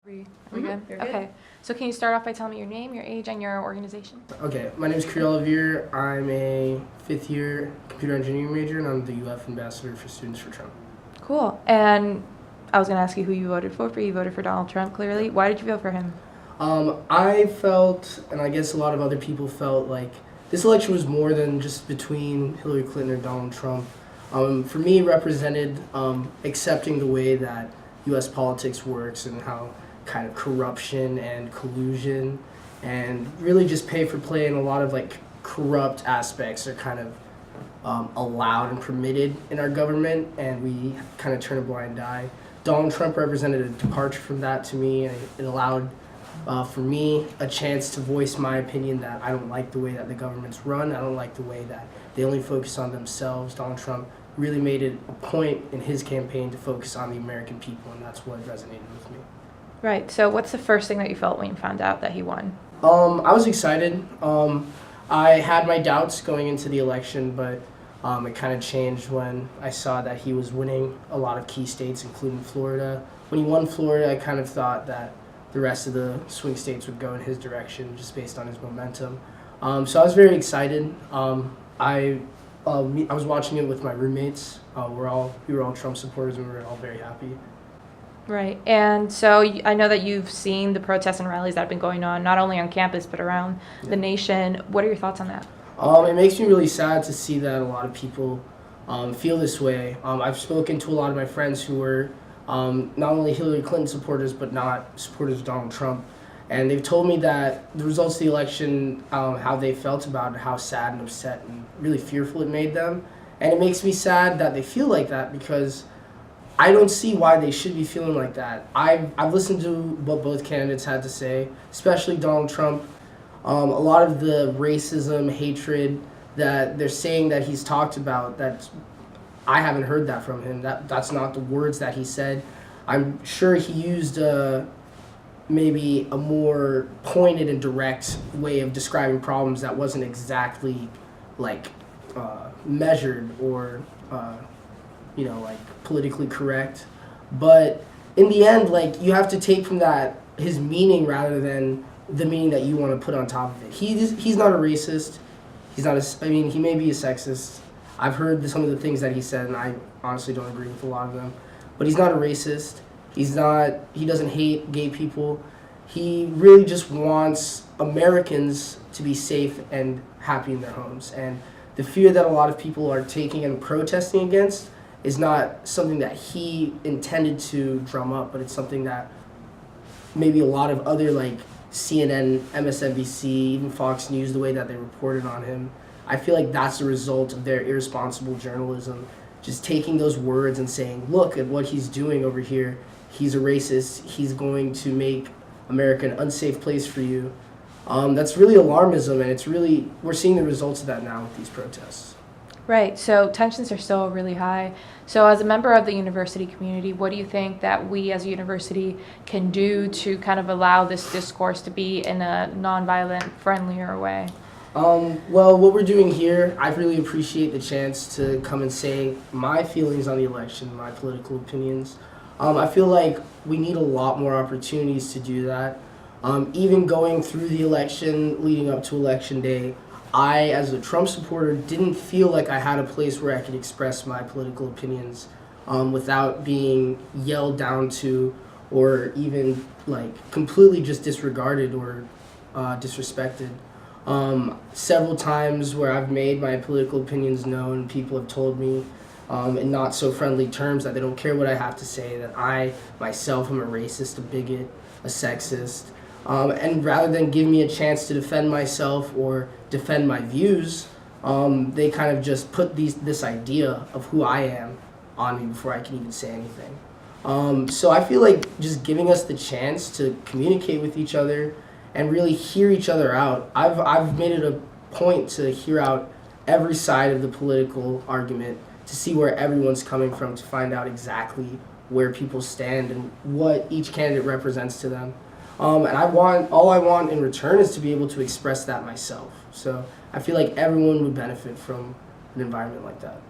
Are we good? You're good. Okay. So can you start off by telling me your name, your age, and your organization? Okay, my name is Khari Ollivierre. I'm a fifth-year computer engineering major, and I'm the UF ambassador for Students for Trump. Cool. And I was going to ask you who you voted for, but you voted for Donald Trump, clearly. Why did you vote for him? I felt, and I guess a lot of other people felt, like this election was more than just between Hillary Clinton or Donald Trump. For me, it represented accepting the way that U.S. politics works and how kind of corruption and collusion and really just pay for play and a lot of like corrupt aspects are kind of allowed and permitted in our government, and we kind of turn a blind eye. Donald Trump represented a departure from that to me, and it allowed for me a chance to voice my opinion that I don't like the way that the government's run. I don't like the way that they only focus on themselves. Donald Trump really made it a point in his campaign to focus on the American people, and that's what resonated with me. Right. So what's the first thing that you felt when you found out that he won? I was excited. I had my doubts going into the election, but it kind of changed when I saw that he was winning a lot of key states, including Florida. When he won Florida, I kind of thought that the rest of the swing states would go in his direction just based on his momentum. So I was very excited. I was watching it with my roommates. We were all Trump supporters, and we were all very happy. Right. And so I know that you've seen the protests and rallies that have been going on, not only on campus, but around the nation. What are your thoughts on that? It makes me really sad to see that a lot of people feel this way. I've spoken to a lot of my friends who were not only Hillary Clinton supporters, but not supporters of Donald Trump. And they've told me that the results of the election, how they felt about it, how sad and upset and really fearful it made them. And it makes me sad that they feel like that, because I don't see why they should be feeling like that. I've listened to what both candidates had to say, especially Donald Trump. A lot of the racism, hatred that they're saying that he's talked about, that I haven't heard that from him. That's not the words that he said. I'm sure he used maybe a more pointed and direct way of describing problems that wasn't exactly like measured or like politically correct. But in the end, like, you have to take from that his meaning rather than the meaning that you want to put on top of it. He's not a racist. He's not he may be a sexist. I've heard some of the things that he said, and I honestly don't agree with a lot of them. But he's not a racist. He doesn't hate gay people. He really just wants Americans to be safe and happy in their homes. And the fear that a lot of people are taking and protesting against is not something that he intended to drum up, but it's something that maybe a lot of other, like CNN, MSNBC, even Fox News, the way that they reported on him, I feel like that's the result of their irresponsible journalism, just taking those words and saying, look at what he's doing over here. He's a racist. He's going to make America an unsafe place for you. That's really alarmism, and we're seeing the results of that now with these protests. Right. So tensions are still really high. So as a member of the university community, what do you think that we as a university can do to kind of allow this discourse to be in a nonviolent, friendlier way? Well, what we're doing here, I really appreciate the chance to come and say my feelings on the election, my political opinions. I feel like we need a lot more opportunities to do that. Even going through the election, leading up to Election Day, I, as a Trump supporter, didn't feel like I had a place where I could express my political opinions without being yelled down to or even like completely just disregarded or disrespected. Several times where I've made my political opinions known, people have told me in not so friendly terms that they don't care what I have to say, that I myself am a racist, a bigot, a sexist. And rather than give me a chance to defend myself or defend my views, they kind of just put this idea of who I am on me before I can even say anything. So I feel like just giving us the chance to communicate with each other and really hear each other out. I've made it a point to hear out every side of the political argument, to see where everyone's coming from, to find out exactly where people stand and what each candidate represents to them. And all I want in return is to be able to express that myself. So I feel like everyone would benefit from an environment like that.